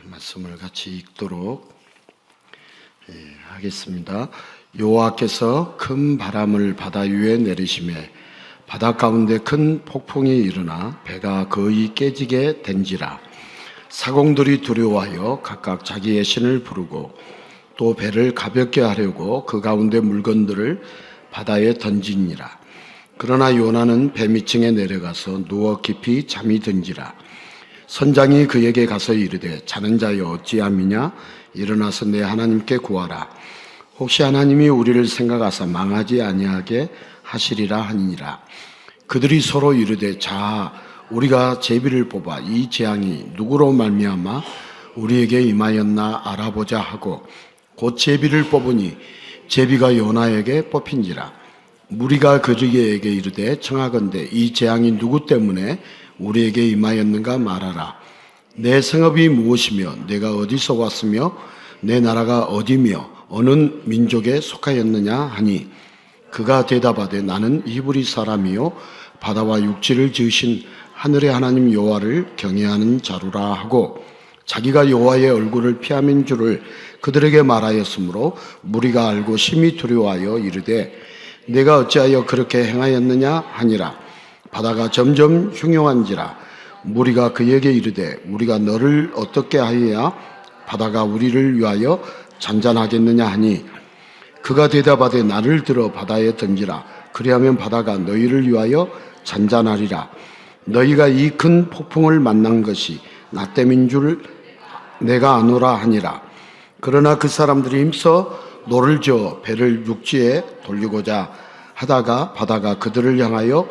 말씀을 같이 읽도록 하겠습니다. 여호와께서 큰 바람을 바다 위에 내리시매 바다 가운데 큰 폭풍이 일어나 배가 거의 깨지게 된지라. 사공들이 두려워하여 각각 자기의 신을 부르고 또 배를 가볍게 하려고 그 가운데 물건들을 바다에 던지니라. 그러나 요나는 배 밑층에 내려가서 누워 깊이 잠이 든지라. 선장이 그에게 가서 이르되 자는 자여 어찌함이냐? 일어나서 내 하나님께 구하라. 혹시 하나님이 우리를 생각하사 망하지 아니하게 하시리라 하니라. 그들이 서로 이르되 자 우리가 제비를 뽑아 이 재앙이 누구로 말미암아 우리에게 임하였나 알아보자 하고 곧 제비를 뽑으니 제비가 요나에게 뽑힌지라. 무리가 그에게 이르되 청하건대 이 재앙이 누구 때문에 우리에게 임하였는가 말하라. 내 성읍이 무엇이며 내가 어디서 왔으며 내 나라가 어디며 어느 민족에 속하였느냐 하니 그가 대답하되 나는 히브리 사람이요 바다와 육지를 지으신 하늘의 하나님 여호와를 경외하는 자루라 하고 자기가 여호와의 얼굴을 피함인 줄을 그들에게 말하였으므로 무리가 알고 심히 두려워하여 이르되 내가 어찌하여 그렇게 행하였느냐 하니라. 바다가 점점 흉흉한지라. 무리가 그에게 이르되 우리가 너를 어떻게 하여야 바다가 우리를 위하여 잔잔하겠느냐 하니 그가 대답하되 나를 들어 바다에 던지라. 그리하면 바다가 너희를 위하여 잔잔하리라. 너희가 이 큰 폭풍을 만난 것이 나 때문인 줄 내가 아노라 하니라. 그러나 그 사람들이 힘써 노를 저어 배를 육지에 돌리고자 하다가 바다가 그들을 향하여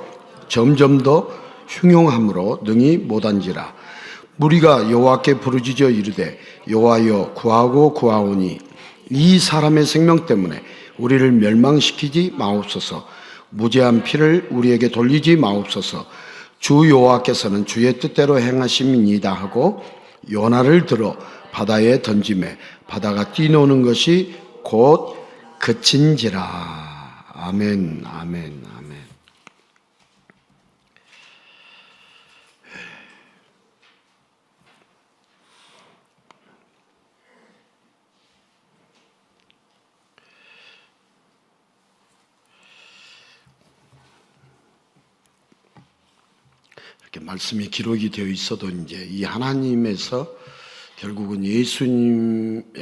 점점 더 흉흉함으로 능히 못한지라. 무리가 여호와께 부르짖어 이르되 여호와여 구하고 구하오니 이 사람의 생명 때문에 우리를 멸망시키지 마옵소서. 무죄한 피를 우리에게 돌리지 마옵소서. 주 여호와께서는 주의 뜻대로 행하심이니이다 하고 요나를 들어 바다에 던지매 바다가 뛰노는 것이 곧 그친지라. 아멘, 아멘, 아멘. 이렇게 말씀이 기록이 되어 있어도 이제 이 하나님에서 결국은 예수님에게서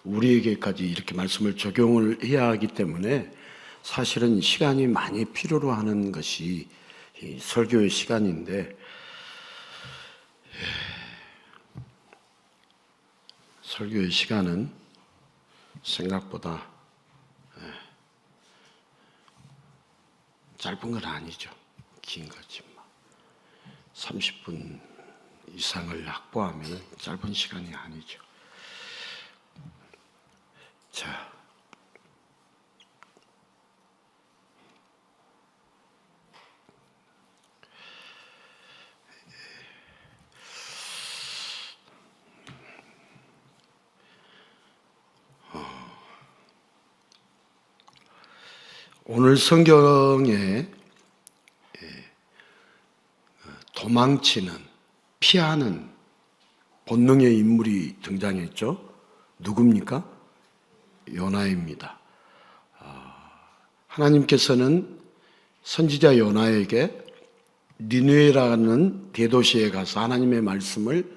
우리에게까지 이렇게 말씀을 적용을 해야 하기 때문에 사실은 시간이 많이 필요로 하는 것이 이 설교의 시간인데, 설교의 시간은 생각보다 짧은 건 아니죠. 긴 거지. 30분 이상을 확보하면 짧은 시간이 아니죠. 자, 오늘 성경에 도망치는, 피하는 본능의 인물이 등장했죠. 누굽니까? 요나입니다. 하나님께서는 선지자 요나에게 니느웨라는 대도시에 가서 하나님의 말씀을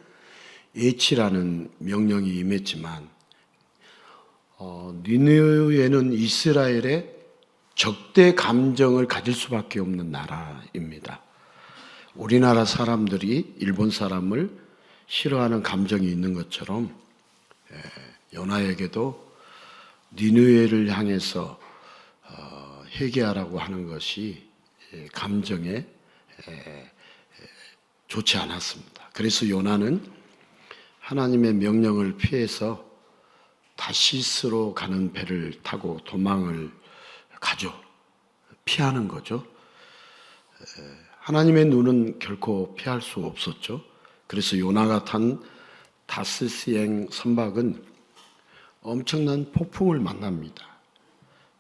예치라는 명령이 임했지만 니느웨는 이스라엘의 적대 감정을 가질 수밖에 없는 나라입니다. 우리나라 사람들이 일본 사람을 싫어하는 감정이 있는 것처럼 요나에게도 니느웨를 향해서 회개하라고 하는 것이 감정에 좋지 않았습니다. 그래서 요나는 하나님의 명령을 피해서 다시스로 가는 배를 타고 도망을 가죠. 피하는 거죠. 하나님의 눈은 결코 피할 수 없었죠. 그래서 요나가 탄 다스시행 선박은 엄청난 폭풍을 만납니다.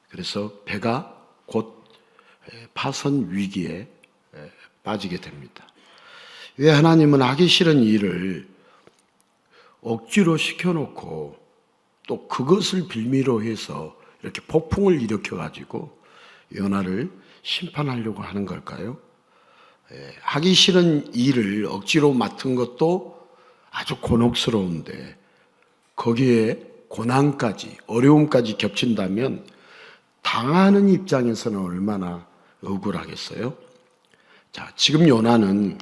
그래서 배가 곧 파선 위기에 빠지게 됩니다. 왜 하나님은 하기 싫은 일을 억지로 시켜놓고 또 그것을 빌미로 해서 이렇게 폭풍을 일으켜가지고 요나를 심판하려고 하는 걸까요? 하기 싫은 일을 억지로 맡은 것도 아주 곤혹스러운데 거기에 고난까지, 어려움까지 겹친다면 당하는 입장에서는 얼마나 억울하겠어요? 자, 지금 요나는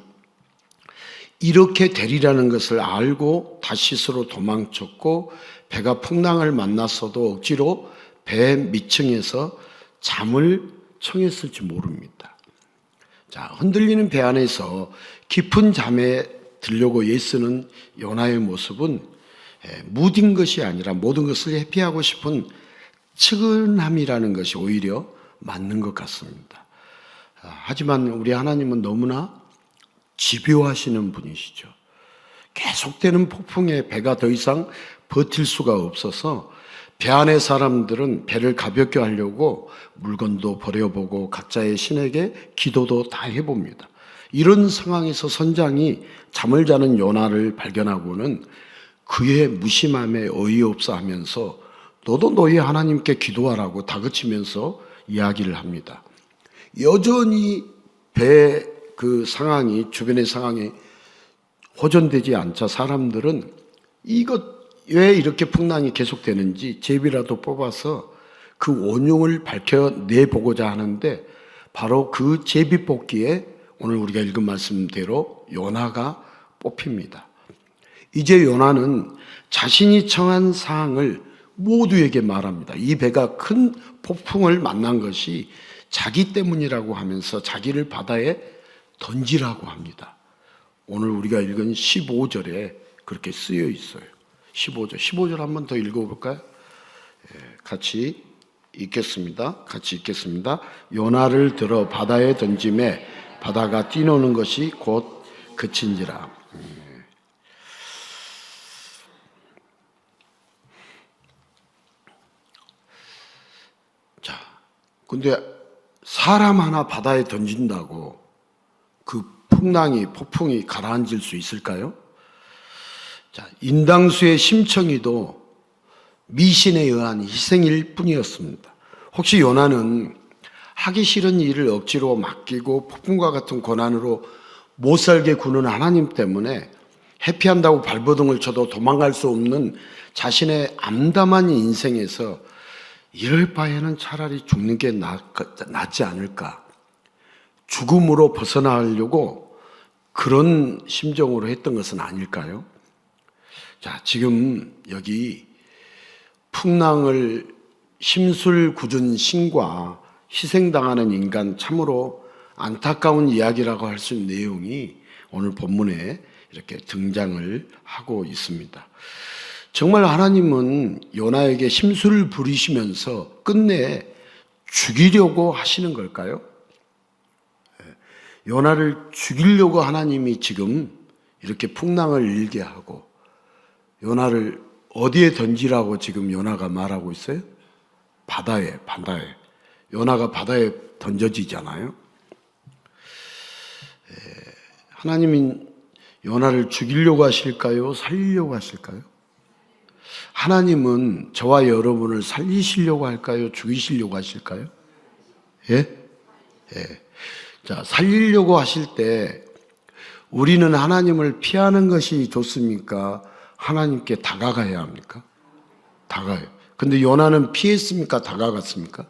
이렇게 되리라는 것을 알고 다시스로 도망쳤고 배가 풍랑을 만났어도 억지로 배 밑층에서 잠을 청했을지 모릅니다. 자, 흔들리는 배 안에서 깊은 잠에 들려고 애쓰는 요나의 모습은 무딘 것이 아니라 모든 것을 회피하고 싶은 측은함이라는 것이 오히려 맞는 것 같습니다. 하지만 우리 하나님은 너무나 집요하시는 분이시죠. 계속되는 폭풍에 배가 더 이상 버틸 수가 없어서 배 안의 사람들은 배를 가볍게 하려고 물건도 버려보고 각자의 신에게 기도도 다 해봅니다. 이런 상황에서 선장이 잠을 자는 요나를 발견하고는 그의 무심함에 어이없어 하면서 너도 너희 하나님께 기도하라고 다그치면서 이야기를 합니다. 여전히 배 그 상황이, 주변의 상황이 호전되지 않자 사람들은 이것 왜 이렇게 풍랑이 계속되는지 제비라도 뽑아서 그 원흉을 밝혀내보고자 하는데 바로 그 제비 뽑기에 오늘 우리가 읽은 말씀대로 요나가 뽑힙니다. 이제 요나는 자신이 처한 사항을 모두에게 말합니다. 이 배가 큰 폭풍을 만난 것이 자기 때문이라고 하면서 자기를 바다에 던지라고 합니다. 오늘 우리가 읽은 15절에 그렇게 쓰여 있어요. 15절 한 번 더 읽어볼까요? 같이 읽겠습니다. 요나를 들어 바다에 던짐에 바다가 뛰노는 것이 곧 그친지라. 자, 근데 사람 하나 바다에 던진다고 그 폭풍이 가라앉을 수 있을까요? 자, 인당수의 심청이도 미신에 의한 희생일 뿐이었습니다. 혹시 요나는 하기 싫은 일을 억지로 맡기고 폭풍과 같은 고난으로 못 살게 구는 하나님 때문에 회피한다고 발버둥을 쳐도 도망갈 수 없는 자신의 암담한 인생에서 이럴 바에는 차라리 죽는 게 낫지 않을까? 죽음으로 벗어나려고 그런 심정으로 했던 것은 아닐까요? 자, 지금 여기 풍랑을 심술궂은 신과 희생당하는 인간, 참으로 안타까운 이야기라고 할 수 있는 내용이 오늘 본문에 이렇게 등장을 하고 있습니다. 정말 하나님은 요나에게 심술을 부리시면서 끝내 죽이려고 하시는 걸까요? 요나를 죽이려고 하나님이 지금 이렇게 풍랑을 일게 하고 요나를 어디에 던지라고 지금 요나가 말하고 있어요? 바다에. 요나가 바다에 던져지잖아요. 하나님은 요나를 죽이려고 하실까요? 살리려고 하실까요? 하나님은 저와 여러분을 살리시려고 할까요? 죽이시려고 하실까요? 예? 자, 살리려고 하실 때 우리는 하나님을 피하는 것이 좋습니까? 하나님께 다가가야 합니까? 다가요. 근데 요나는 피했습니까? 다가갔습니까?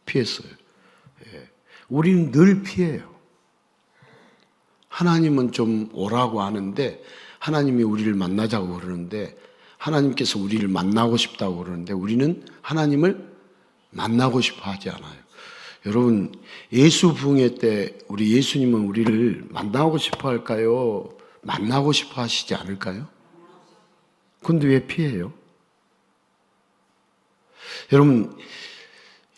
피했어요. 우리는 늘 피해요. 하나님은 좀 오라고 하는데 하나님이 우리를 만나자고 그러는데 하나님께서 우리를 만나고 싶다고 그러는데 우리는 하나님을 만나고 싶어 하지 않아요. 여러분, 예수 부흥회 때 우리 예수님은 우리를 만나고 싶어 할까요? 만나고 싶어 하시지 않을까요? 근데 왜 피해요? 여러분,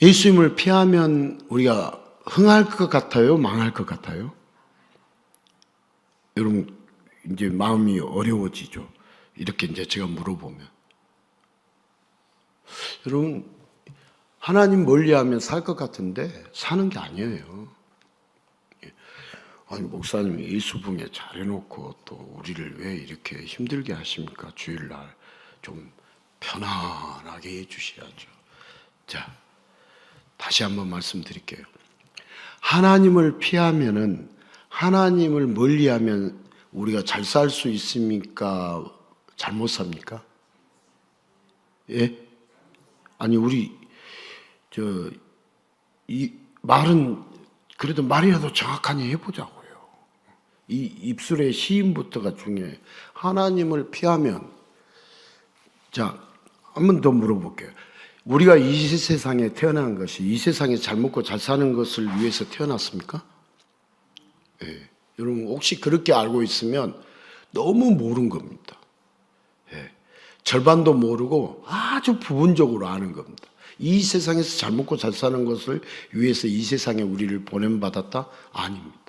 예수님을 피하면 우리가 흥할 것 같아요? 망할 것 같아요? 여러분, 이제 마음이 어려워지죠. 이렇게 이제 제가 물어보면. 여러분, 하나님 멀리하면 살 것 같은데 사는 게 아니에요. 아니 목사님이 예수붕에 잘해놓고 또 우리를 왜 이렇게 힘들게 하십니까? 주일날 좀 편안하게 해주셔야죠. 자, 다시 한번 말씀드릴게요. 하나님을 피하면은, 하나님을 멀리하면 우리가 잘 살 수 있습니까? 잘못 삽니까? 예? 아니 우리 이 말은 그래도 말이라도 정확하게 해보자고요. 이 입술의 시인부터가 중요해요. 하나님을 피하면, 자, 한 번 더 물어볼게요. 우리가 이 세상에 태어난 것이 이 세상에 잘 먹고 잘 사는 것을 위해서 태어났습니까? 예. 여러분 혹시 그렇게 알고 있으면 너무 모르는 겁니다. 예. 절반도 모르고 아주 부분적으로 아는 겁니다. 이 세상에서 잘 먹고 잘 사는 것을 위해서 이 세상에 우리를 보냄받았다? 아닙니다.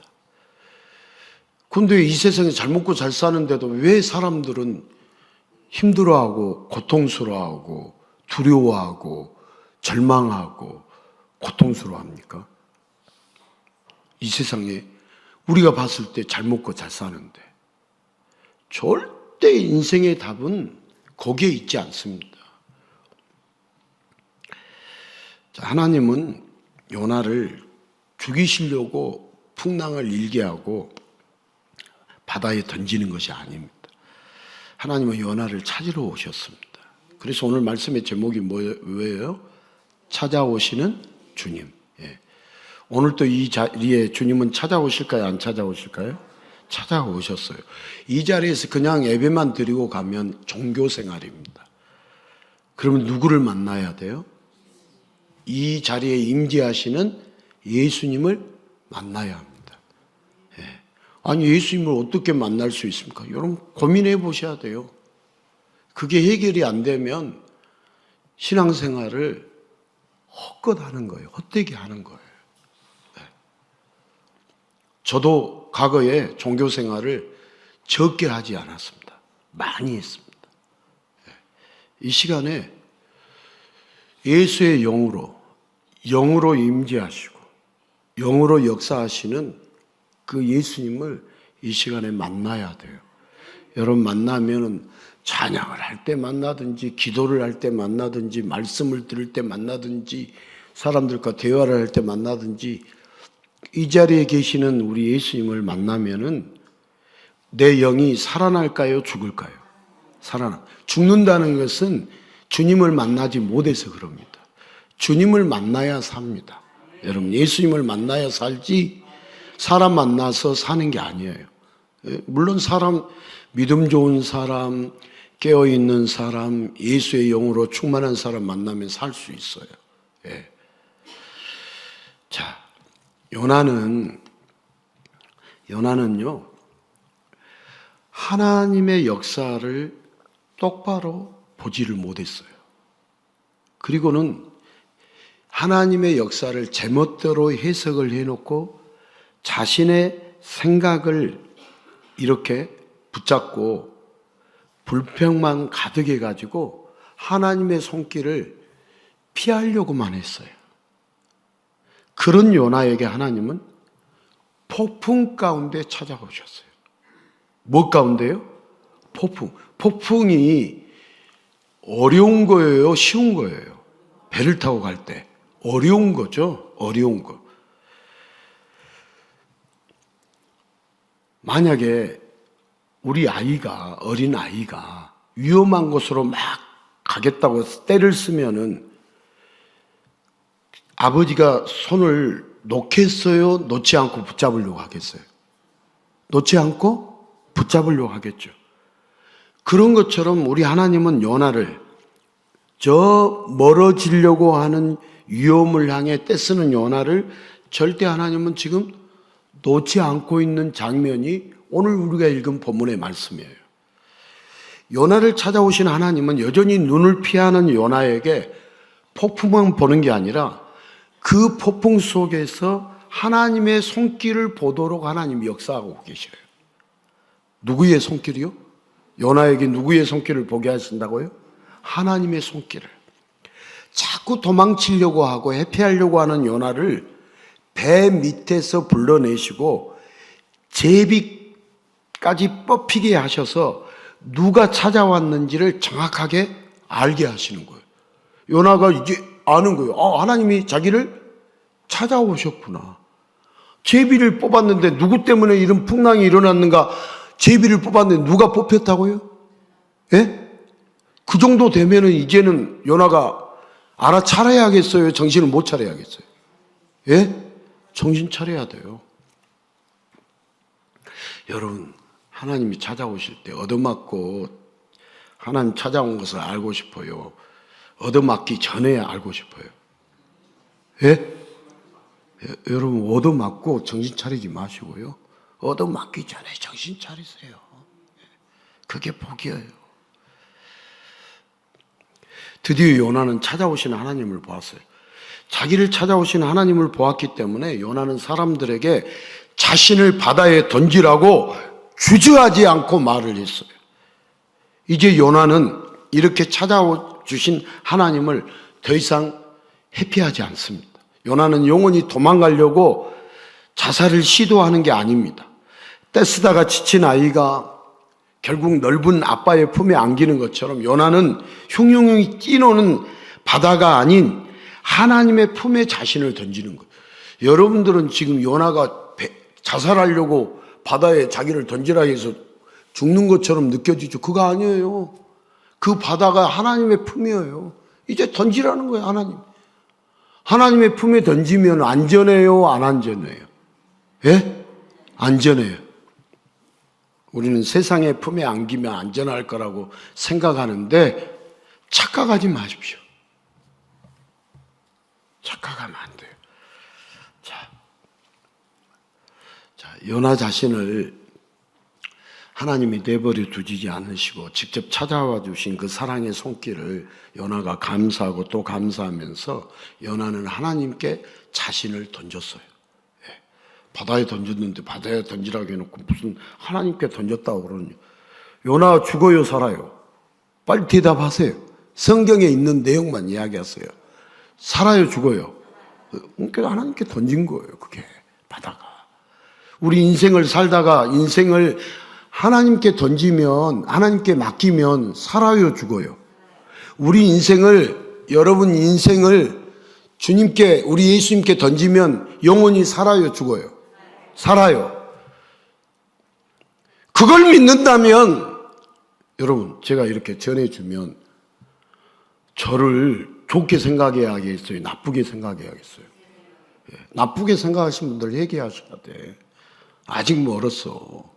근데 이 세상에 잘 먹고 잘 사는데도 왜 사람들은 힘들어하고 고통스러워하고 두려워하고 절망하고 고통스러워합니까? 이 세상에 우리가 봤을 때 잘 먹고 잘 사는데 절대 인생의 답은 거기에 있지 않습니다. 자, 하나님은 요나를 죽이시려고 풍랑을 일게 하고 바다에 던지는 것이 아닙니다. 하나님은 요나를 찾으러 오셨습니다. 그래서 오늘 말씀의 제목이 뭐예요? 찾아오시는 주님. 예. 오늘 또 이 자리에 주님은 찾아오실까요? 안 찾아오실까요? 찾아오셨어요. 이 자리에서 그냥 예배만 드리고 가면 종교 생활입니다. 그러면 누구를 만나야 돼요? 이 자리에 임재하시는 예수님을 만나야 합니다. 예. 아니 예수님을 어떻게 만날 수 있습니까? 여러분 고민해 보셔야 돼요. 그게 해결이 안 되면 신앙생활을 헛것하는 거예요. 헛되게 하는 거예요. 네. 저도 과거에 종교생활을 적게 하지 않았습니다. 많이 했습니다. 네. 이 시간에 예수의 영으로 임재하시고 영으로 역사하시는 그 예수님을 이 시간에 만나야 돼요. 여러분 만나면은 찬양을 할 때 만나든지 기도를 할 때 만나든지 말씀을 들을 때 만나든지 사람들과 대화를 할 때 만나든지 이 자리에 계시는 우리 예수님을 만나면은 내 영이 살아날까요? 죽을까요? 죽는다는 것은 주님을 만나지 못해서 그럽니다. 주님을 만나야 삽니다. 여러분 예수님을 만나야 살지 사람 만나서 사는 게 아니에요. 물론 사람, 믿음 좋은 사람, 깨어있는 사람, 예수의 영으로 충만한 사람 만나면 살 수 있어요. 예. 자, 요나는요, 하나님의 역사를 똑바로 보지를 못했어요. 그리고는 하나님의 역사를 제멋대로 해석을 해놓고 자신의 생각을 이렇게 붙잡고 불평만 가득해가지고 하나님의 손길을 피하려고만 했어요. 그런 요나에게 하나님은 폭풍 가운데 찾아오셨어요. 뭐 가운데요? 폭풍. 폭풍이 어려운 거예요? 쉬운 거예요? 배를 타고 갈 때. 어려운 거죠? 어려운 거. 만약에 우리 아이가, 어린 아이가 위험한 곳으로 막 가겠다고 때를 쓰면은 아버지가 손을 놓겠어요? 놓지 않고 붙잡으려고 하겠어요? 놓지 않고 붙잡으려고 하겠죠. 그런 것처럼 우리 하나님은 요나를 저 멀어지려고 하는 위험을 향해 떼쓰는 요나를 절대 하나님은 지금 놓지 않고 있는 장면이 오늘 우리가 읽은 본문의 말씀이에요. 요나를 찾아오신 하나님은 여전히 눈을 피하는 요나에게 폭풍만 보는 게 아니라 그 폭풍 속에서 하나님의 손길을 보도록 하나님이 역사하고 계셔요. 누구의 손길이요? 요나에게 누구의 손길을 보게 하신다고요? 하나님의 손길을. 자꾸 도망치려고 하고 회피하려고 하는 요나를 배 밑에서 불러내시고 제비까지 뽑히게 하셔서 누가 찾아왔는지를 정확하게 알게 하시는 거예요. 요나가 이제 아는 거예요. 하나님이 자기를 찾아오셨구나. 제비를 뽑았는데 누구 때문에 이런 풍랑이 일어났는가? 제비를 뽑았는데 누가 뽑혔다고요? 예? 그 정도 되면은 이제는 요나가 알아차려야겠어요? 정신을 못 차려야겠어요? 예? 정신 차려야 돼요. 여러분, 하나님이 찾아오실 때 얻어맞고 하나님 찾아온 것을 알고 싶어요? 얻어맞기 전에 알고 싶어요? 예? 여러분, 얻어맞고 정신 차리지 마시고요. 얻어맞기 전에 정신 차리세요. 그게 복이에요. 드디어 요나는 찾아오시는 하나님을 보았어요. 자기를 찾아오시는 하나님을 보았기 때문에 요나는 사람들에게 자신을 바다에 던지라고 주저하지 않고 말을 했어요. 이제 요나는 이렇게 찾아주신 하나님을 더 이상 회피하지 않습니다. 요나는 영원히 도망가려고 자살을 시도하는 게 아닙니다. 떼쓰다가 지친 아이가 결국 넓은 아빠의 품에 안기는 것처럼 요나는 흉흉히 뛰노는 바다가 아닌 하나님의 품에 자신을 던지는 거예요. 여러분들은 지금 요나가 자살하려고 바다에 자기를 던지라 해서 죽는 것처럼 느껴지죠? 그거 아니에요. 그 바다가 하나님의 품이에요. 이제 던지라는 거예요, 하나님. 하나님의 품에 던지면 안전해요, 안 안전해요? 예? 안전해요. 우리는 세상의 품에 안기면 안전할 거라고 생각하는데 착각하지 마십시오. 착각하면 안 돼요. 자, 요나 자신을 하나님이 내버려 두지 않으시고 직접 찾아와 주신 그 사랑의 손길을 요나가 감사하고 또 감사하면서 요나는 하나님께 자신을 던졌어요. 예. 바다에 던졌는데 바다에 던지라고 해놓고 무슨 하나님께 던졌다고 그러냐. 요나 죽어요, 살아요? 빨리 대답하세요. 성경에 있는 내용만 이야기하세요. 살아요, 죽어요? 그러니까 하나님께 던진 거예요, 그게 바다가. 우리 인생을 살다가 인생을 하나님께 던지면, 하나님께 맡기면 살아요, 죽어요? 우리 인생을, 여러분 인생을 주님께, 우리 예수님께 던지면 영원히 살아요, 죽어요? 살아요. 그걸 믿는다면, 여러분, 제가 이렇게 전해주면 저를 좋게 생각해야겠어요? 나쁘게 생각해야겠어요? 예, 나쁘게 생각하신 분들 얘기하셔야 돼. 아직 멀었어.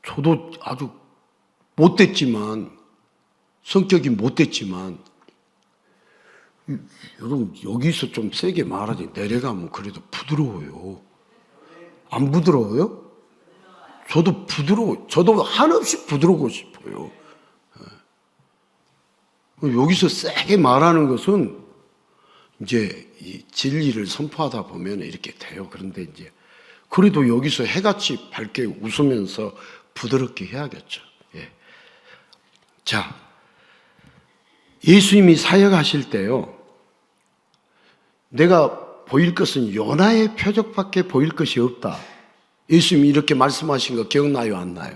저도 아주 못됐지만, 성격이 못됐지만, 여러분, 여기서 좀 세게 말하지, 내려가면 그래도 부드러워요. 안 부드러워요? 저도 저도 한없이 부드러우고 싶어요. 여기서 세게 말하는 것은 이제 이 진리를 선포하다 보면 이렇게 돼요. 그런데 이제 그래도 여기서 해같이 밝게 웃으면서 부드럽게 해야겠죠. 예. 자, 예수님이 사역하실 때요, 내가 보일 것은 요나의 표적밖에 보일 것이 없다. 예수님이 이렇게 말씀하신 거 기억나요, 안 나요?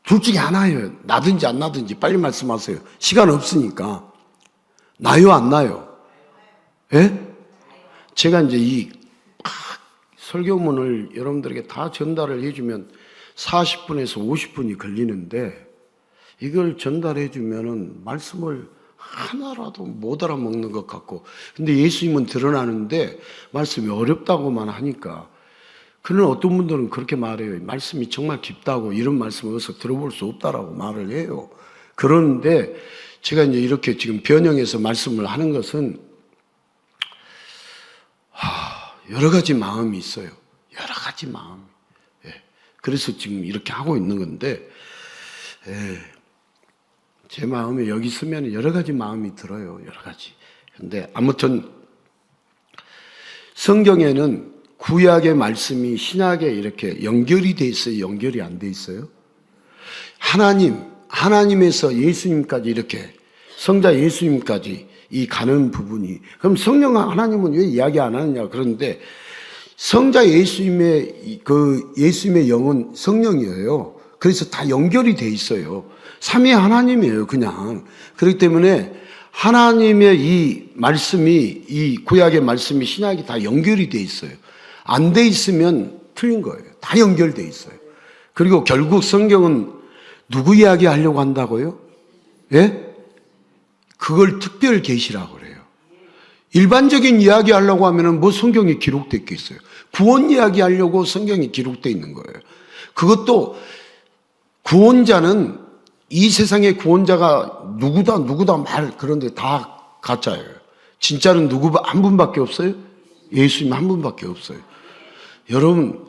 둘 중에 하나예요. 나든지 안 나든지 빨리 말씀하세요. 시간 없으니까. 나요, 안 나요? 예? 제가 이제 이 설교문을 여러분들에게 다 전달을 해주면 40분에서 50분이 걸리는데 이걸 전달해 주면은 말씀을 하나라도 못 알아먹는 것 같고, 근데 예수님은 드러나는데 말씀이 어렵다고만 하니까, 그런 어떤 분들은 그렇게 말해요. 말씀이 정말 깊다고, 이런 말씀을 어디서 들어볼 수 없다라고 말을 해요. 그런데 제가 이제 이렇게 지금 변형해서 말씀을 하는 것은 여러 가지 마음이 있어요. 여러 가지 마음. 예. 그래서 지금 이렇게 하고 있는 건데, 예. 제 마음에 여기 있으면 여러 가지 마음이 들어요. 여러 가지. 근데 아무튼 성경에는 구약의 말씀이 신약에 이렇게 연결이 돼 있어요? 연결이 안 돼 있어요? 하나님에서 예수님까지 이렇게, 성자 예수님까지 이 가는 부분이. 그럼 성령 하나님은 왜 이야기 안 하느냐 그런데 성자 예수님의 예수님의 영은 성령이에요. 그래서 다 연결이 돼 있어요. 삼위 하나님이에요, 그냥. 그렇기 때문에 하나님의 이 말씀이, 이 구약의 말씀이 신약이 다 연결이 돼 있어요. 안 돼 있으면 틀린 거예요. 다 연결돼 있어요. 그리고 결국 성경은 누구 이야기 하려고 한다고요? 예? 그걸 특별 계시라고 그래요. 일반적인 이야기 하려고 하면은 뭐 성경에 기록되어 있겠어요. 구원 이야기 하려고 성경이 기록되어 있는 거예요. 그것도 구원자는 이 세상의 구원자가 누구다 말 그런데 다 가짜예요. 진짜는 한 분밖에 없어요? 예수님 한 분밖에 없어요. 여러분,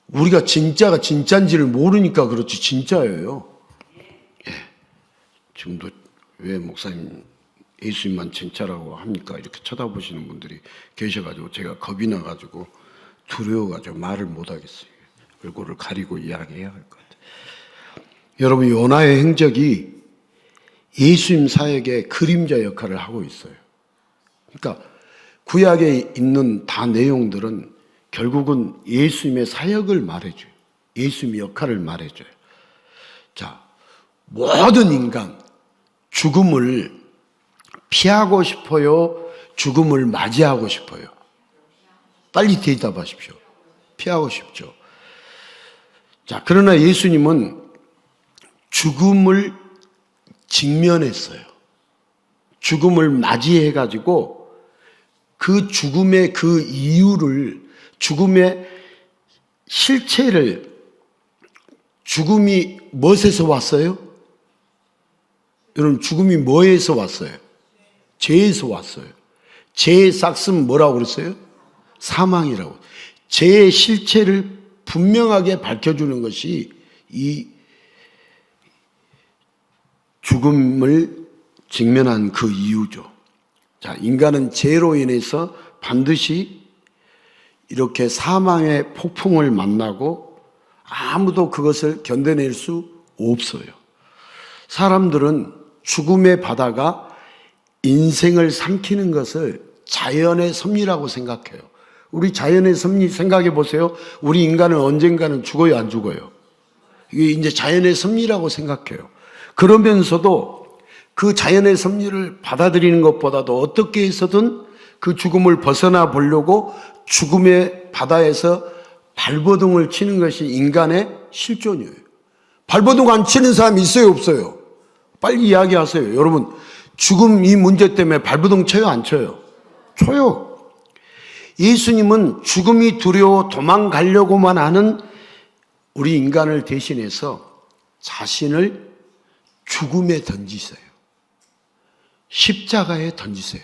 우리가 진짜가 진짜인지를 모르니까 그렇지 진짜예요. 예. 지금도 왜 목사님 예수님만 진짜라고 합니까? 이렇게 쳐다보시는 분들이 계셔가지고 제가 겁이 나가지고 두려워가지고 말을 못하겠어요. 얼굴을 가리고 이야기해야 할 것 같아요. 여러분, 요나의 행적이 예수님 사역의 그림자 역할을 하고 있어요. 그러니까 구약에 있는 다 내용들은 결국은 예수님의 사역을 말해줘요. 예수님의 역할을 말해줘요. 자, 모든 인간 죽음을 피하고 싶어요? 죽음을 맞이하고 싶어요? 빨리 대답하십시오. 피하고 싶죠. 자, 그러나 예수님은 죽음을 직면했어요. 죽음을 맞이해가지고 그 죽음의 그 이유를, 죽음의 실체를, 죽음이 무엇에서 왔어요? 여러분, 죽음이 뭐에서 왔어요? 죄에서 왔어요. 죄의 싹슨 뭐라고 그랬어요? 사망이라고. 죄의 실체를 분명하게 밝혀주는 것이 이 죽음을 직면한 그 이유죠. 자, 인간은 죄로 인해서 반드시 이렇게 사망의 폭풍을 만나고 아무도 그것을 견뎌낼 수 없어요. 사람들은 죽음의 바다가 인생을 삼키는 것을 자연의 섭리라고 생각해요. 우리 자연의 섭리 생각해 보세요. 우리 인간은 언젠가는 죽어요, 안 죽어요? 이게 이제 자연의 섭리라고 생각해요. 그러면서도 그 자연의 섭리를 받아들이는 것보다도 어떻게 해서든 그 죽음을 벗어나 보려고 죽음의 바다에서 발버둥을 치는 것이 인간의 실존이에요. 발버둥 안 치는 사람이 있어요, 없어요? 빨리 이야기하세요. 여러분, 죽음 이 문제 때문에 발버둥 쳐요, 안 쳐요? 쳐요. 예수님은 죽음이 두려워 도망가려고만 하는 우리 인간을 대신해서 자신을 죽음에 던지세요. 십자가에 던지세요.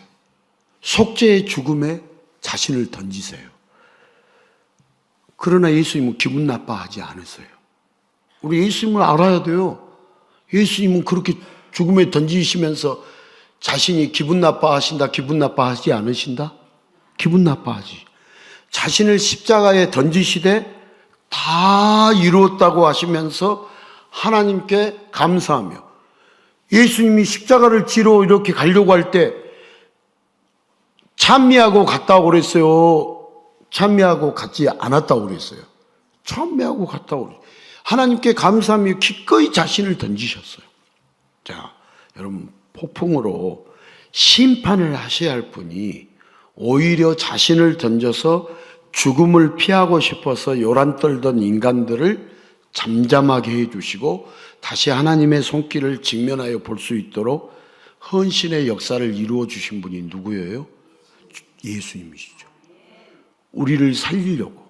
속죄의 죽음에 자신을 던지세요. 그러나 예수님은 기분 나빠하지 않으세요. 우리 예수님을 알아야 돼요. 예수님은 그렇게 죽음에 던지시면서 자신이 기분 나빠하신다, 기분 나빠하지 않으신다? 기분 나빠하지. 자신을 십자가에 던지시되 다 이루었다고 하시면서 하나님께 감사하며, 예수님이 십자가를 지러 이렇게 가려고 할 때 찬미하고 갔다고 그랬어요? 찬미하고 갔지 않았다고 그랬어요? 찬미하고 갔다고 그랬어요. 하나님께 감사하며 기꺼이 자신을 던지셨어요. 자, 여러분, 폭풍으로 심판을 하셔야 할 분이 오히려 자신을 던져서 죽음을 피하고 싶어서 요란 떨던 인간들을 잠잠하게 해주시고 다시 하나님의 손길을 직면하여 볼 수 있도록 헌신의 역사를 이루어 주신 분이 누구예요? 예수님이시죠. 우리를 살리려고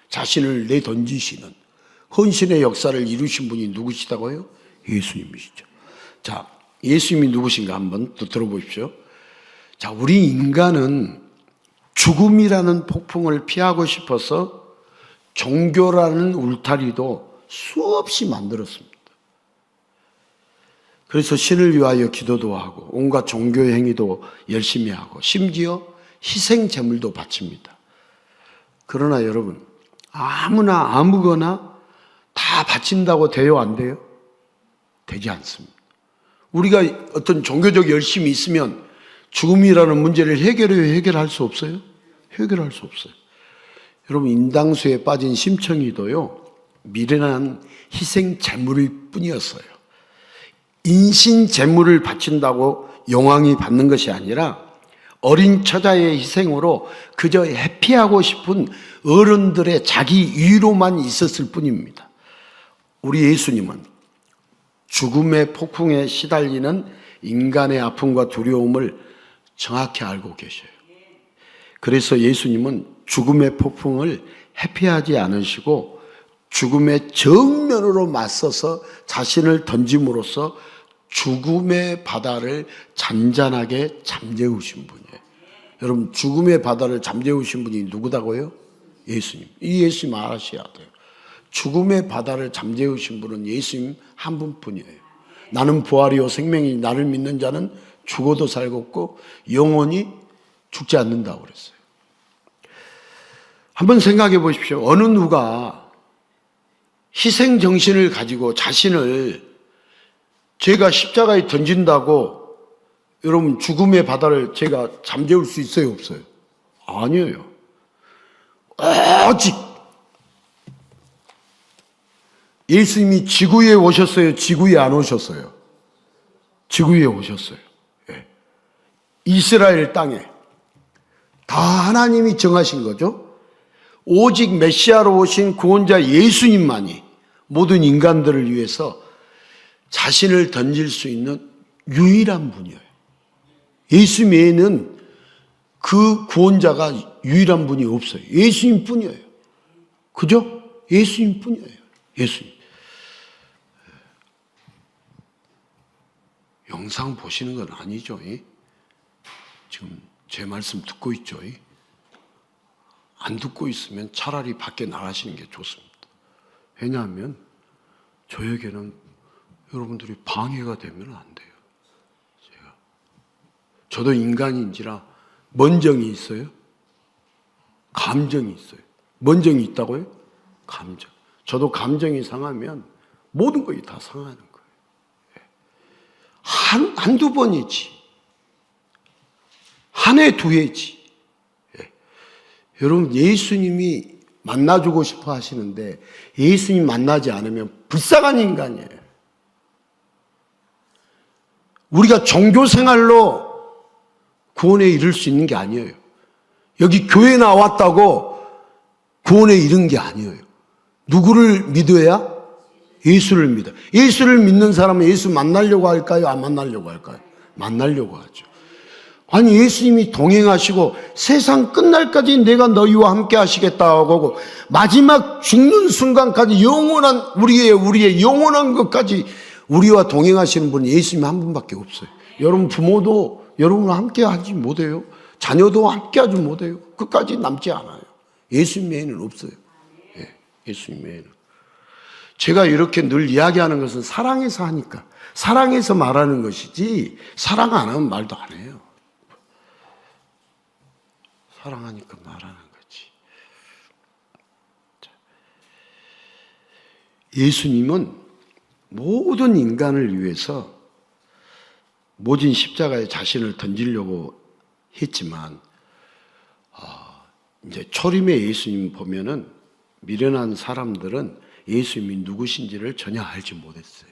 자신을 내던지시는 헌신의 역사를 이루신 분이 누구시다고요? 예수님이시죠. 자, 예수님이 누구신가 한번 또 들어보십시오. 자, 우리 인간은 죽음이라는 폭풍을 피하고 싶어서 종교라는 울타리도 수없이 만들었습니다. 그래서 신을 위하여 기도도 하고 온갖 종교 행위도 열심히 하고 심지어 희생 제물도 바칩니다. 그러나 여러분, 아무나 아무거나 다 바친다고 돼요, 안 돼요? 되지 않습니다. 우리가 어떤 종교적 열심이 있으면 죽음이라는 문제를 해결할 수 없어요? 해결할 수 없어요. 여러분, 인당수에 빠진 심청이도요, 미련한 희생 제물일 뿐이었어요. 인신 제물을 바친다고 영광이 받는 것이 아니라 어린 처자의 희생으로 그저 회피하고 싶은 어른들의 자기 위로만 있었을 뿐입니다. 우리 예수님은 죽음의 폭풍에 시달리는 인간의 아픔과 두려움을 정확히 알고 계셔요. 그래서 예수님은 죽음의 폭풍을 회피하지 않으시고 죽음의 정면으로 맞서서 자신을 던짐으로써 죽음의 바다를 잔잔하게 잠재우신 분이에요. 여러분, 죽음의 바다를 잠재우신 분이 누구다고요? 예수님. 이 예수님 아셔야 돼요. 죽음의 바다를 잠재우신 분은 예수님 한 분뿐이에요. 나는 부활이요 생명이, 나를 믿는 자는 죽어도 살겠고 영원히 죽지 않는다고 그랬어요. 한번 생각해 보십시오. 어느 누가 희생 정신을 가지고 자신을 제가 십자가에 던진다고 여러분 죽음의 바다를 제가 잠재울 수 있어요, 없어요? 아니에요. 오직 예수님이 지구에 오셨어요, 지구에 안 오셨어요? 지구에 오셨어요. 예. 이스라엘 땅에 다 하나님이 정하신 거죠. 오직 메시아로 오신 구원자 예수님만이 모든 인간들을 위해서 자신을 던질 수 있는 유일한 분이에요. 예수님 외에는 그 구원자가 유일한 분이 없어요. 예수님 뿐이에요. 그죠? 예수님 뿐이에요. 예수님. 영상 보시는 건 아니죠? 지금 제 말씀 듣고 있죠? 안 듣고 있으면 차라리 밖에 나가시는 게 좋습니다. 왜냐하면 저에게는 여러분들이 방해가 되면 안 돼요. 저도 인간인지라 먼정이 있어요. 감정이 있어요. 먼정이 있다고요? 감정. 저도 감정이 상하면 모든 것이 다 상하는 거예요. 한두 번이지. 한 해, 두 해지. 여러분, 예수님이 만나주고 싶어 하시는데 예수님 만나지 않으면 불쌍한 인간이에요. 우리가 종교 생활로 구원에 이를 수 있는 게 아니에요. 여기 교회 나왔다고 구원에 이른 게 아니에요. 누구를 믿어야? 예수를 믿어. 예수를 믿는 사람은 예수 만나려고 할까요? 안 만나려고 할까요? 만나려고 하죠. 아니, 예수님이 동행하시고 세상 끝날까지 내가 너희와 함께 하시겠다고 하고 마지막 죽는 순간까지 영원한 우리의 영원한 것까지 우리와 동행하시는 분이 예수님 한 분밖에 없어요. 여러분 부모도 여러분과 함께 하지 못해요. 자녀도 함께 하지 못해요. 끝까지 남지 않아요. 예수님 외에는 없어요. 예수님 외에는. 제가 이렇게 늘 이야기하는 것은 사랑해서 하니까, 사랑해서 말하는 것이지 사랑 안 하면 말도 안 해요. 사랑하니까 말하는 거지. 예수님은 모든 인간을 위해서 모진 십자가에 자신을 던지려고 했지만, 이제 초림의 예수님 보면은 미련한 사람들은 예수님이 누구신지를 전혀 알지 못했어요.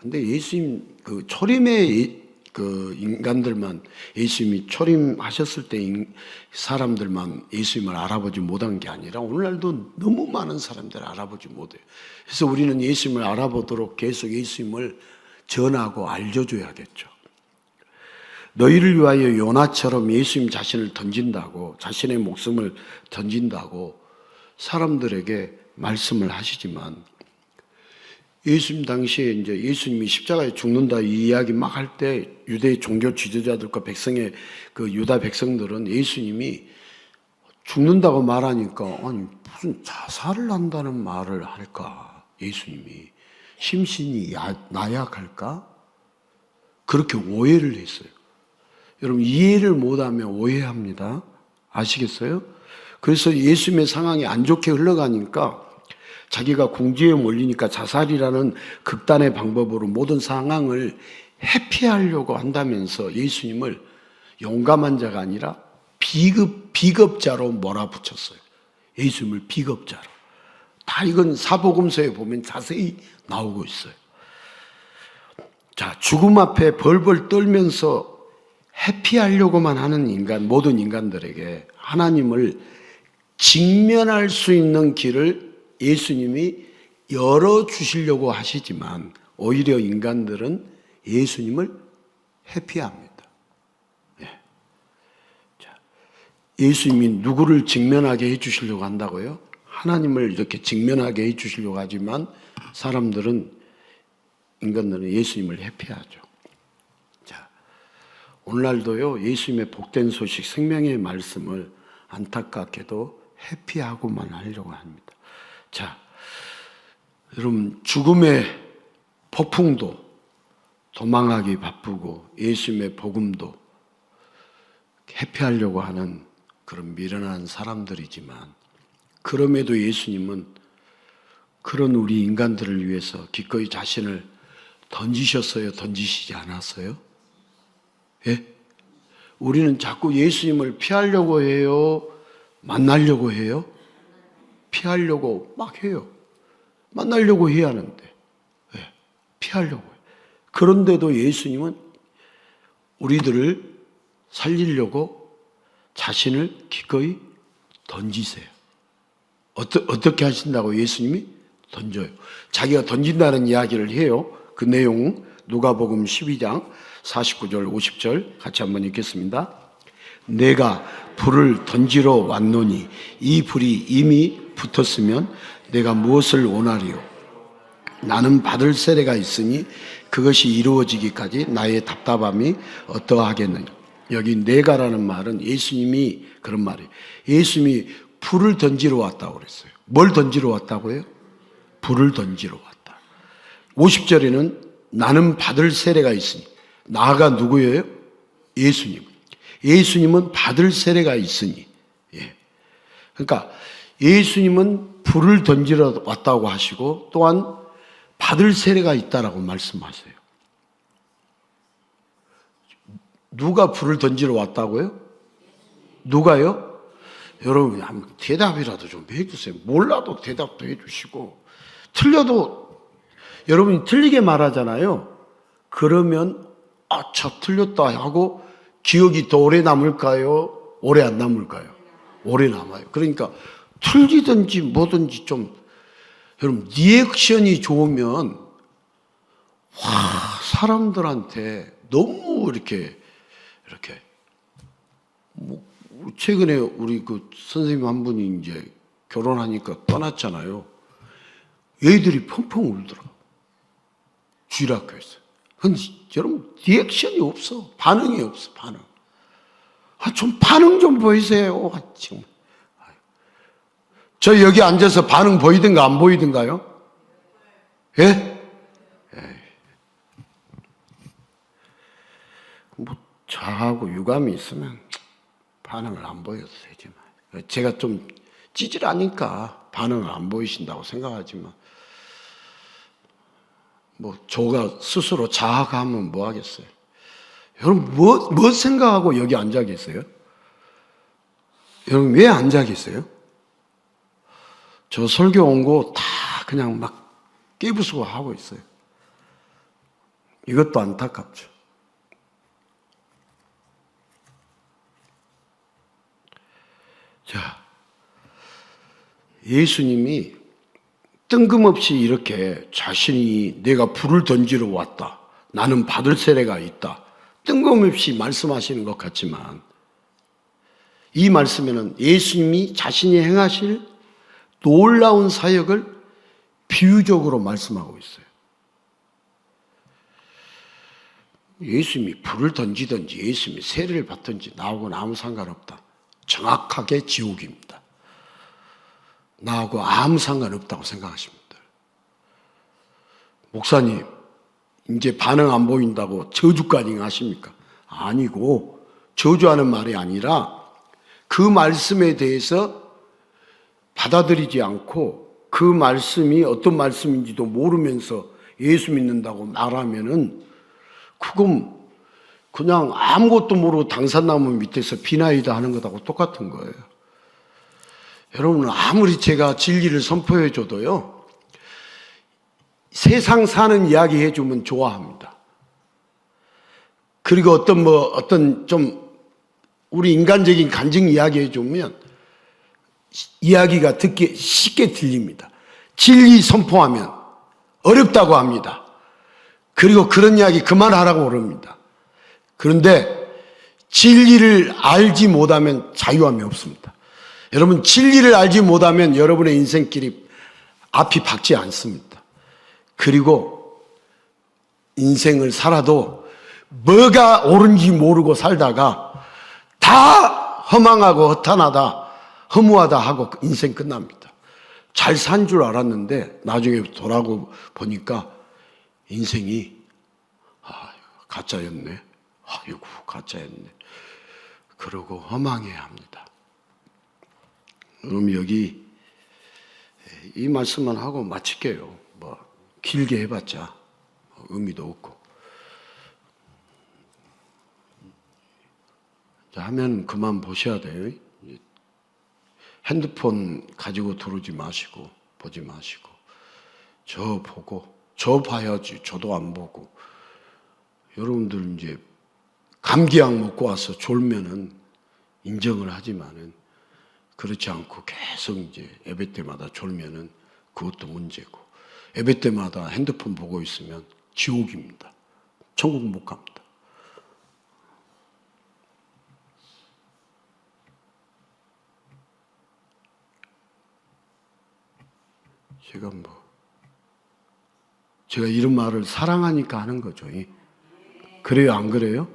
근데 예수님, 초림의 인간들만, 예수님이 초림하셨을 때 사람들만 예수님을 알아보지 못한 게 아니라 오늘날도 너무 많은 사람들을 알아보지 못해요. 그래서 우리는 예수님을 알아보도록 계속 예수님을 전하고 알려줘야겠죠. 너희를 위하여 요나처럼 예수님 자신을 던진다고, 자신의 목숨을 던진다고 사람들에게 말씀을 하시지만, 예수님 당시에 이제 예수님이 십자가에 죽는다 이 이야기 막 할 때 유대 종교 지도자들과 백성의 그 유다 백성들은 예수님이 죽는다고 말하니까 아니 무슨 자살을 한다는 말을 할까? 예수님이 심신이 나약할까? 그렇게 오해를 했어요. 여러분 이해를 못하면 오해합니다. 아시겠어요? 그래서 예수님의 상황이 안 좋게 흘러가니까 자기가 궁지에 몰리니까 자살이라는 극단의 방법으로 모든 상황을 회피하려고 한다면서 예수님을 용감한 자가 아니라 비겁자로 몰아붙였어요. 예수님을 비겁자로. 다 이건 사복음서에 보면 자세히 나오고 있어요. 자, 죽음 앞에 벌벌 떨면서 회피하려고만 하는 모든 인간들에게 하나님을 직면할 수 있는 길을 예수님이 열어주시려고 하시지만 오히려 인간들은 예수님을 회피합니다. 예수님이 누구를 직면하게 해주시려고 한다고요? 하나님을 이렇게 직면하게 해주시려고 하지만 인간들은 예수님을 회피하죠. 자, 오늘날도요, 예수님의 복된 소식, 생명의 말씀을 안타깝게도 회피하고만 하려고 합니다. 자, 여러분, 죽음의 폭풍도 도망하기 바쁘고 예수님의 복음도 회피하려고 하는 그런 미련한 사람들이지만, 그럼에도 예수님은 그런 우리 인간들을 위해서 기꺼이 자신을 던지셨어요? 던지시지 않았어요? 예? 우리는 자꾸 예수님을 피하려고 해요? 만나려고 해요? 피하려고 막 해요. 만나려고 해야 하는데, 예, 피하려고 해요. 그런데도 예수님은 우리들을 살리려고 자신을 기꺼이 던지세요. 어떻게 하신다고? 예수님이 던져요. 자기가 던진다는 이야기를 해요. 그 내용 누가복음 12장 49절 50절 같이 한번 읽겠습니다. 내가 불을 던지러 왔노니 이 불이 이미 붙었으면 내가 무엇을 원하리요? 나는 받을 세례가 있으니 그것이 이루어지기까지 나의 답답함이 어떠하겠느냐. 여기 내가라는 말은 예수님이 그런 말이에요. 예수님이 불을 던지러 왔다고 그랬어요. 뭘 던지러 왔다고요? 불을 던지러 왔다. 50절에는 나는 받을 세례가 있으니, 나가 누구예요? 예수님. 예수님은 받을 세례가 있으니. 예. 그러니까 예수님은 불을 던지러 왔다고 하시고 또한 받을 세례가 있다라고 말씀하세요. 누가 불을 던지러 왔다고요? 누가요? 여러분, 대답이라도 좀 해주세요. 몰라도 대답도 해주시고, 틀려도 여러분이 틀리게 말하잖아요. 그러면 저 틀렸다 하고 기억이 더 오래 남을까요? 오래 안 남을까요? 오래 남아요. 그러니까 틀리든지 뭐든지 좀, 여러분, 리액션이 좋으면 사람들한테 너무 이렇게 최근에 우리 그 선생님 한 분이 이제 결혼하니까 떠났잖아요. 애들이 펑펑 울더라. 주일학교에서. 근데 여러분, 리액션이 없어. 반응이 없어, 반응. 좀 반응 좀 보이세요. 정말. 저 여기 앉아서 반응 보이든가 안 보이든가요? 예? 뭐 저하고 유감이 있으면 반응을 안 보여도 되지만, 제가 좀 찌질하니까 반응을 안 보이신다고 생각하지만, 뭐 저가 스스로 자학하면 뭐 하겠어요? 여러분, 뭐 생각하고 여기 앉아 계세요? 여러분, 왜 앉아 계세요? 저 설교 온 거 다 그냥 막 깨부수고 하고 있어요. 이것도 안타깝죠. 자, 예수님이 뜬금없이 이렇게 자신이 내가 불을 던지러 왔다, 나는 받을 세례가 있다, 뜬금없이 말씀하시는 것 같지만, 이 말씀에는 예수님이 자신이 행하실 놀라운 사역을 비유적으로 말씀하고 있어요. 예수님이 불을 던지든지 예수님이 세례를 받든지 나하고는 아무 상관없다. 정확하게 지옥입니다. 나하고 아무 상관없다고 생각하십니다. 목사님, 이제 반응 안 보인다고 저주까지 하십니까? 아니고, 저주하는 말이 아니라 그 말씀에 대해서 받아들이지 않고 그 말씀이 어떤 말씀인지도 모르면서 예수 믿는다고 말하면은 그건 그냥 아무것도 모르고 당산나무 밑에서 비나이다 하는 것하고 똑같은 거예요. 여러분, 아무리 제가 진리를 선포해 줘도요, 세상 사는 이야기 해주면 좋아합니다. 그리고 어떤 좀 우리 인간적인 간증 이야기 해주면 이야기가 듣기 쉽게 들립니다. 진리 선포하면 어렵다고 합니다. 그리고 그런 이야기 그만하라고 그럽니다. 그런데 진리를 알지 못하면 자유함이 없습니다. 여러분, 진리를 알지 못하면 여러분의 인생길이 앞이 밝지 않습니다. 그리고 인생을 살아도 뭐가 옳은지 모르고 살다가 다 허망하고 허탄하다, 허무하다 하고 인생 끝납니다. 잘 산 줄 알았는데 나중에 돌아보고 보니까 인생이 가짜였네. 아이고, 가짜였네. 그러고 허망해야 합니다. 그럼 여기 이 말씀만 하고 마칠게요. 뭐 길게 해봤자 의미도 없고. 자, 하면 그만 보셔야 돼요. 핸드폰 가지고 들어오지 마시고 보지 마시고 저 보고 저 봐야지. 저도 안 보고. 여러분들 이제 감기약 먹고 와서 졸면은 인정을 하지만은 그렇지 않고 계속 이제 예배 때마다 졸면은 그것도 문제고, 예배 때마다 핸드폰 보고 있으면 지옥입니다. 천국 못 갑니다. 제가 이런 말을 사랑하니까 하는 거죠. 그래요, 안 그래요?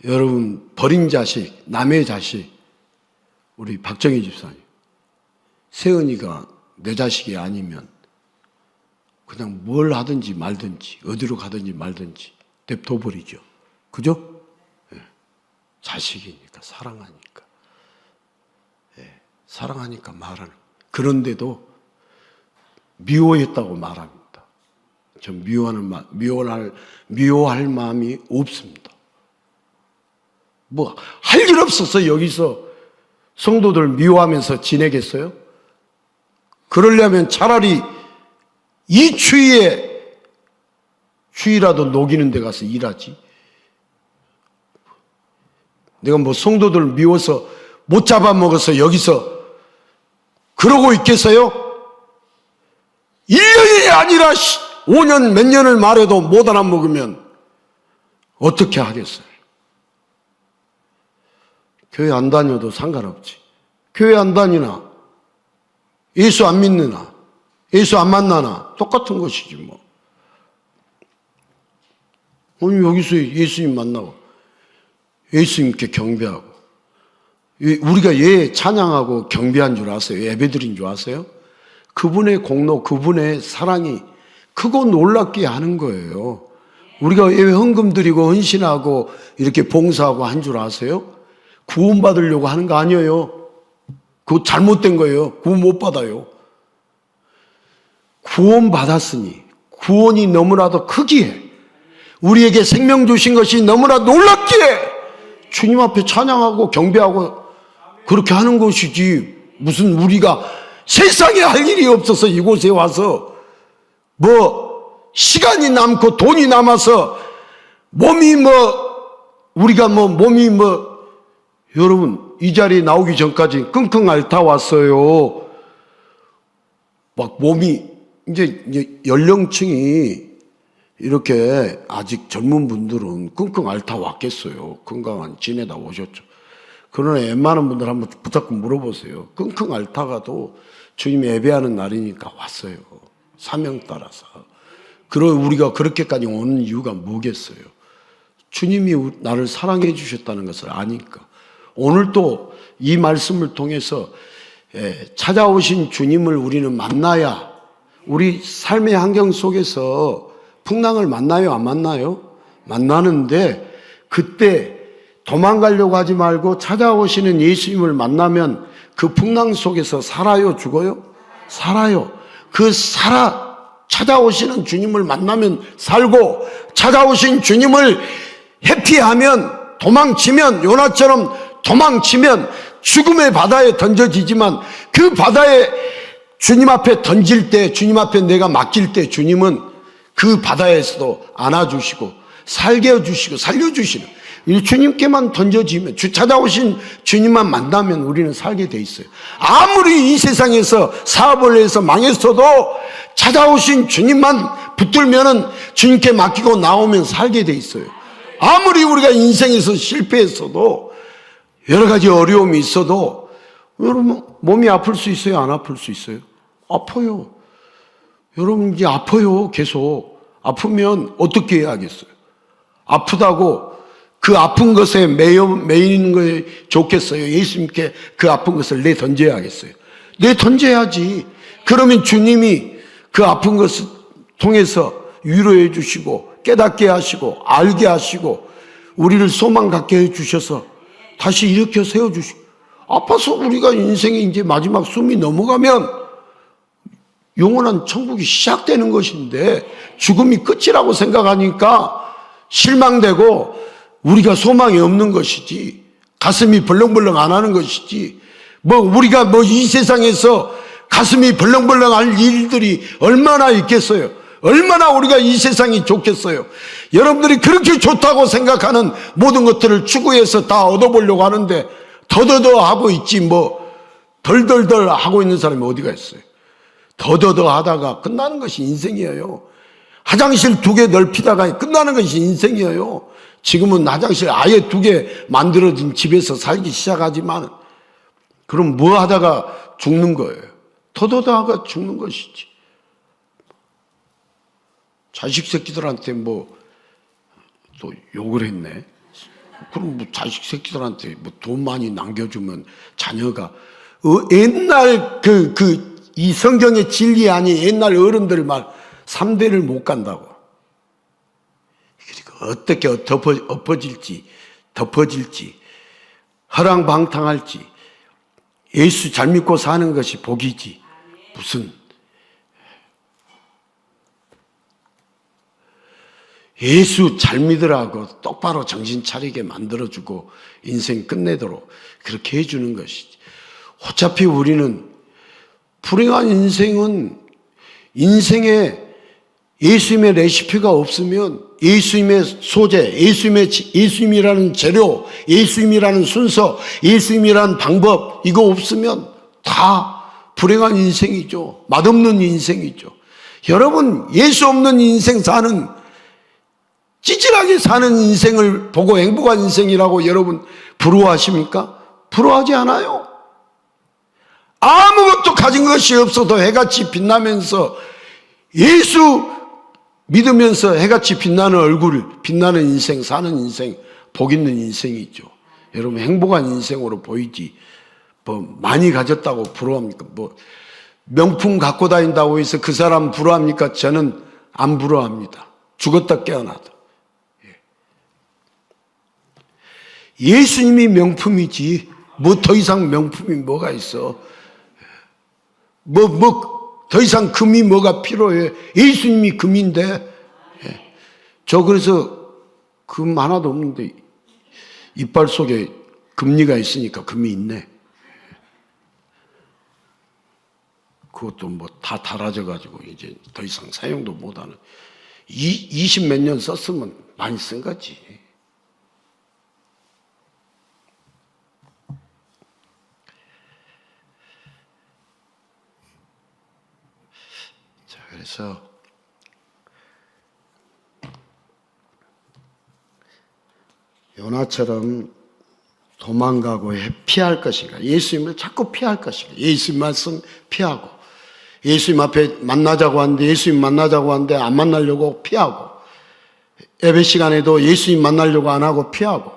여러분, 버린 자식, 남의 자식, 우리 박정희 집사님, 세은이가 내 자식이 아니면 그냥 뭘 하든지 말든지 어디로 가든지 말든지 냅둬버리죠. 그죠? 네. 자식이니까, 사랑하니까. 네. 사랑하니까 말하는. 그런데도 미워했다고 말합니다. 전 미워할 마음이 없습니다. 뭐 할 일 없어서 여기서 성도들 미워하면서 지내겠어요? 그러려면 차라리 이 추위라도 녹이는 데 가서 일하지. 내가 뭐 성도들 미워서 못 잡아먹어서 여기서 그러고 있겠어요? 1년이 아니라 5년 몇 년을 말해도 못 알아먹으면 어떻게 하겠어요? 교회 안 다녀도 상관없지. 교회 안 다니나, 예수 안 믿느나, 예수 안 만나나 똑같은 것이지 뭐. 오늘 여기서 예수님 만나고 예수님께 경배하고, 우리가 예 찬양하고 경배한 줄 아세요? 예배드린 줄 아세요? 그분의 공로, 그분의 사랑이 크고 놀랍게 하는 거예요. 우리가 왜 헌금 드리고 헌신하고 이렇게 봉사하고 한 줄 아세요? 구원받으려고 하는 거 아니에요. 그거 잘못된 거예요. 구원 못 받아요. 구원받았으니 구원이 너무나도 크기에, 우리에게 생명 주신 것이 너무나 놀랍기에 주님 앞에 찬양하고 경배하고 그렇게 하는 것이지, 무슨 우리가 세상에 할 일이 없어서 이곳에 와서 뭐 시간이 남고 돈이 남아서 여러분 이 자리에 나오기 전까지 끙끙 앓다 왔어요. 막 몸이 이제 연령층이 이렇게 아직 젊은 분들은 끙끙 앓다 왔겠어요. 건강한 지내다 오셨죠. 그러나 웬만한 분들 한번 부탁 물어보세요. 끙끙 앓다가도 주님 예배하는 날이니까 왔어요. 사명 따라서. 그리고 우리가 그렇게까지 오는 이유가 뭐겠어요? 주님이 나를 사랑해 주셨다는 것을 아니까. 오늘 또 이 말씀을 통해서 찾아오신 주님을 우리는 만나야, 우리 삶의 환경 속에서 풍랑을 만나요, 안 만나요? 만나는데 그때 도망가려고 하지 말고 찾아오시는 예수님을 만나면 그 풍랑 속에서 살아요, 죽어요? 살아요. 찾아오시는 주님을 만나면 살고, 찾아오신 주님을 회피하면, 도망치면, 요나처럼 도망치면 죽음의 바다에 던져지지만, 그 바다에 주님 앞에 던질 때, 주님 앞에 내가 맡길 때 주님은 그 바다에서도 안아주시고 살게 해주시고 살려주시는, 이 주님께만 던져지면, 찾아오신 주님만 만나면 우리는 살게 돼 있어요. 아무리 이 세상에서 사업을 해서 망했어도 찾아오신 주님만 붙들면은, 주님께 맡기고 나오면 살게 돼 있어요. 아무리 우리가 인생에서 실패했어도, 여러 가지 어려움이 있어도, 여러분 몸이 아플 수 있어요? 안 아플 수 있어요? 아파요. 여러분 이제 아파요. 계속 아프면 어떻게 해야겠어요? 아프다고 그 아픈 것에 매이는 것이 좋겠어요? 예수님께 그 아픈 것을 내던져야겠어요? 내던져야지. 그러면 주님이 그 아픈 것을 통해서 위로해 주시고 깨닫게 하시고 알게 하시고 우리를 소망 갖게 해 주셔서 다시 일으켜 세워 주시고, 아파서 우리가 인생이 이제 마지막 숨이 넘어가면 영원한 천국이 시작되는 것인데, 죽음이 끝이라고 생각하니까 실망되고 우리가 소망이 없는 것이지, 가슴이 벌렁벌렁 안 하는 것이지, 우리가 이 세상에서 가슴이 벌렁벌렁 할 일들이 얼마나 있겠어요? 얼마나 우리가 이 세상이 좋겠어요? 여러분들이 그렇게 좋다고 생각하는 모든 것들을 추구해서 다 얻어보려고 하는데, 더더더 하고 있지, 덜덜덜 하고 있는 사람이 어디가 있어요? 더더더 하다가 끝나는 것이 인생이에요. 화장실 2개 넓히다가 끝나는 것이 인생이에요. 지금은 화장실 아예 2개 만들어진 집에서 살기 시작하지만, 그럼 뭐 하다가 죽는 거예요? 더더더 하다가 죽는 것이지. 자식 새끼들한테 또 욕을 했네. 그럼 자식 새끼들한테 돈 많이 남겨주면 자녀가, 옛날 이 성경의 진리 아니, 옛날 어른들 말, 3대를 못 간다고. 그러니까 어떻게 덮어질지, 허랑방탕할지, 예수 잘 믿고 사는 것이 복이지, 무슨 예수 잘 믿으라고 똑바로 정신 차리게 만들어주고 인생 끝내도록 그렇게 해주는 것이지. 어차피 우리는 불행한 인생에 예수님의 레시피가 없으면, 예수님의 소재, 예수님이라는 재료, 예수님이라는 순서, 예수님이라는 방법, 이거 없으면 다 불행한 인생이죠. 맛없는 인생이죠. 여러분, 예수 없는 인생 찌질하게 사는 인생을 보고 행복한 인생이라고 여러분 부러워하십니까? 부러워하지 않아요. 아무것도 가진 것이 없어도 해같이 빛나면서, 예수 믿으면서 해같이 빛나는 얼굴, 빛나는 인생, 사는 인생, 복 있는 인생이죠. 여러분 행복한 인생으로 보이지, 많이 가졌다고 부러워합니까? 명품 갖고 다닌다고 해서 그 사람 부러워합니까? 저는 안 부러워합니다. 죽었다 깨어나도. 예수님이 명품이지, 더 이상 명품이 뭐가 있어? 더 이상 금이 뭐가 필요해? 예수님이 금인데. 저 그래서 금 하나도 없는데 이빨 속에 금리가 있으니까 금이 있네. 그것도 다 닳아져가지고 이제 더 이상 사용도 못하는, 20 몇 년 썼으면 많이 쓴 거지. 그래서 요나처럼 도망가고 피할 것인가, 예수님을 자꾸 피할 것인가, 예수님 말씀 피하고, 예수님 앞에 만나자고 하는데 예수님 만나자고 하는데 안 만나려고 피하고, 예배 시간에도 예수님 만나려고 안 하고 피하고,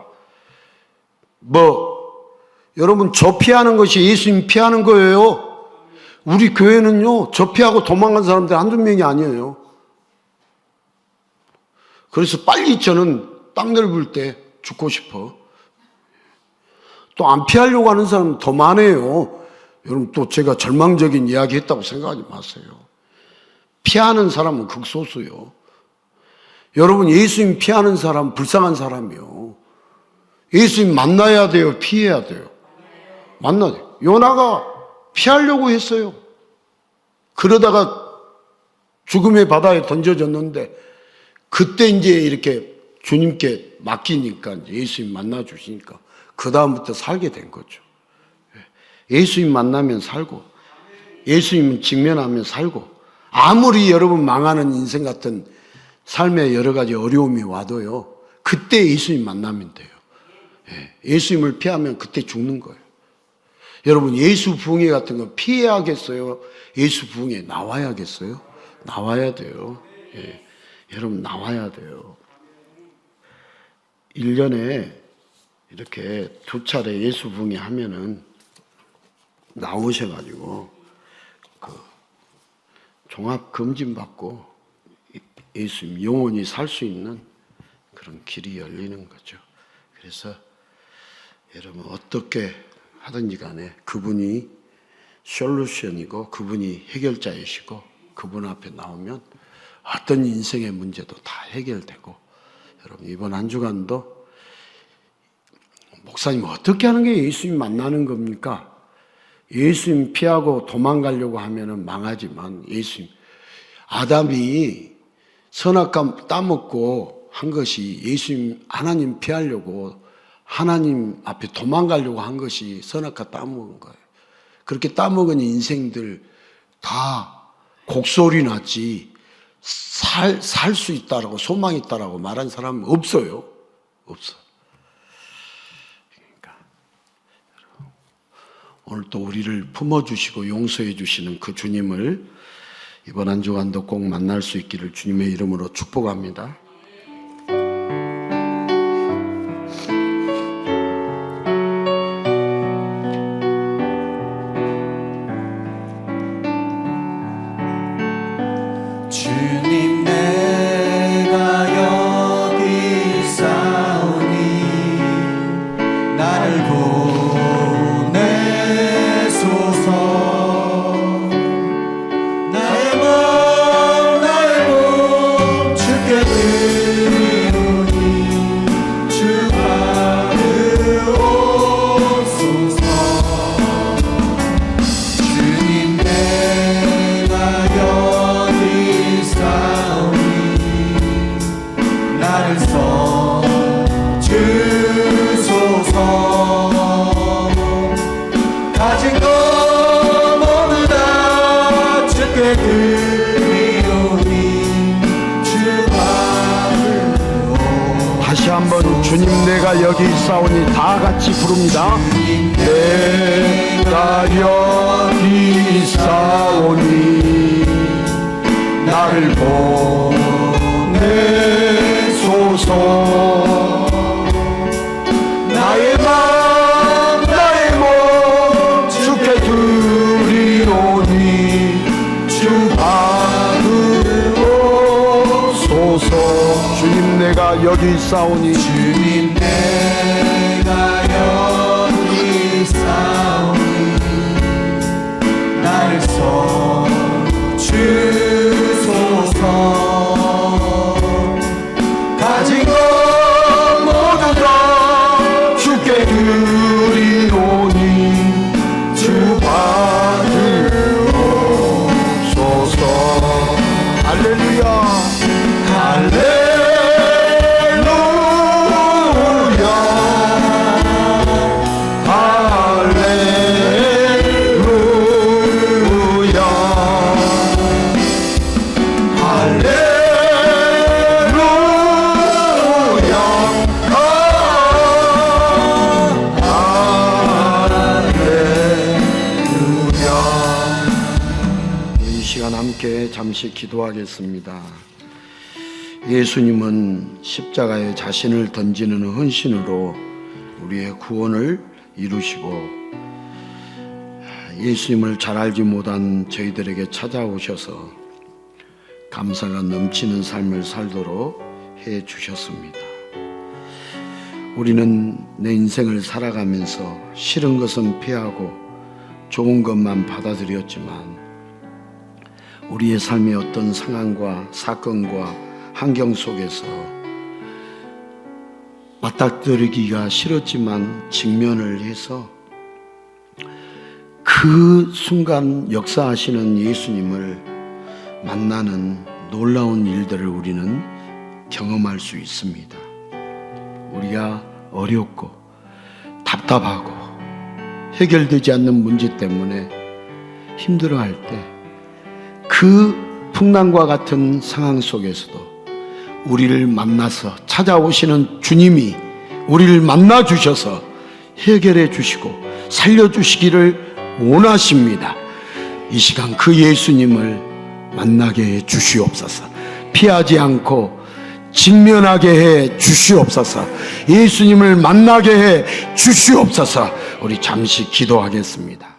여러분 저 피하는 것이 예수님 피하는 거예요. 우리 교회는요, 저 피하고 도망간 사람들 한두 명이 아니에요. 그래서 빨리 저는 땅 넓을 때 죽고 싶어. 또 안 피하려고 하는 사람은 더 많아요. 여러분 또 제가 절망적인 이야기 했다고 생각하지 마세요. 피하는 사람은 극소수요. 여러분, 예수님 피하는 사람 불쌍한 사람이요. 예수님 만나야 돼요, 피해야 돼요? 만나야 돼요. 요나가 피하려고 했어요. 그러다가 죽음의 바다에 던져졌는데, 그때 이제 이렇게 주님께 맡기니까, 예수님 만나 주시니까 그다음부터 살게 된 거죠. 예수님 만나면 살고, 예수님 직면하면 살고, 아무리 여러분 망하는 인생 같은 삶에 여러 가지 어려움이 와도요, 그때 예수님 만나면 돼요. 예수님을 피하면 그때 죽는 거예요. 여러분, 예수 부흥회 같은 거 피해야겠어요? 예수 부흥회 나와야겠어요? 나와야 돼요. 여러분, 나와야 돼요. 1년에 이렇게 2차례 예수 부흥회 하면은 나오셔가지고 종합 검진 받고 예수님 영원히 살 수 있는 그런 길이 열리는 거죠. 그래서 여러분, 어떻게 하든지 간에 그분이 솔루션이고 그분이 해결자이시고 그분 앞에 나오면 어떤 인생의 문제도 다 해결되고, 여러분, 이번 한 주간도 목사님 어떻게 하는 게 예수님 만나는 겁니까? 예수님 피하고 도망가려고 하면은 망하지만, 예수님, 아담이 선악과 따먹고 한 것이 예수님 하나님 피하려고 하나님 앞에 도망가려고 한 것이 선악과 따먹은 거예요. 그렇게 따먹은 인생들 다 곡소리 났지 살 수 있다라고, 소망이 있다라고 말한 사람은 없어요. 없어. 그러니까 오늘 또 우리를 품어주시고 용서해 주시는 그 주님을 이번 한 주간도 꼭 만날 수 있기를 주님의 이름으로 축복합니다. 주님, 내가 여기 있사오니 나를 보내소서. 나의 몸 주께 드리오니 주 받으옵소서. 주님, 내가 여기 있사오니 나를 써주소서. 가진 것 모두 다 주께 드리오니 주 받으옵소서. 다시 한번 주님, 내가 여기 있사오니 다 같이 부릅니다. 내가 여기 있사오니 나를 보내소서. 나의 몸 주께 드리오니 주 받으옵소서. 주님, 내가 여기 있사오니 주님, 내가 여기 있사오니 나를 써주소서. 가진 것 모두 다 주께 드리오니 주 받으옵소서. 할렐루야, 할렐루야, 할렐루야, 이 시간 함께 잠시 기도하겠습니다. 예수님은 십자가에 자신을 던지는 헌신으로 우리의 구원을 이루시고, 예수님을 잘 알지 못한 저희들에게 찾아오셔서 감사가 넘치는 삶을 살도록 해 주셨습니다. 우리는 내 인생을 살아가면서 싫은 것은 피하고 좋은 것만 받아들였지만, 우리의 삶의 어떤 상황과 사건과 환경 속에서 맞닥뜨리기가 싫었지만 직면을 해서 그 순간 역사하시는 예수님을 만나는 놀라운 일들을 우리는 경험할 수 있습니다. 우리가 어렵고 답답하고 해결되지 않는 문제 때문에 힘들어할 때 그 풍랑과 같은 상황 속에서도 우리를 만나서 찾아오시는 주님이 우리를 만나 주셔서 해결해 주시고 살려 주시기를 원하십니다. 이 시간 그 예수님을 만나게 해 주시옵소서. 피하지 않고 직면하게 해 주시옵소서. 예수님을 만나게 해 주시옵소서. 우리 잠시 기도하겠습니다.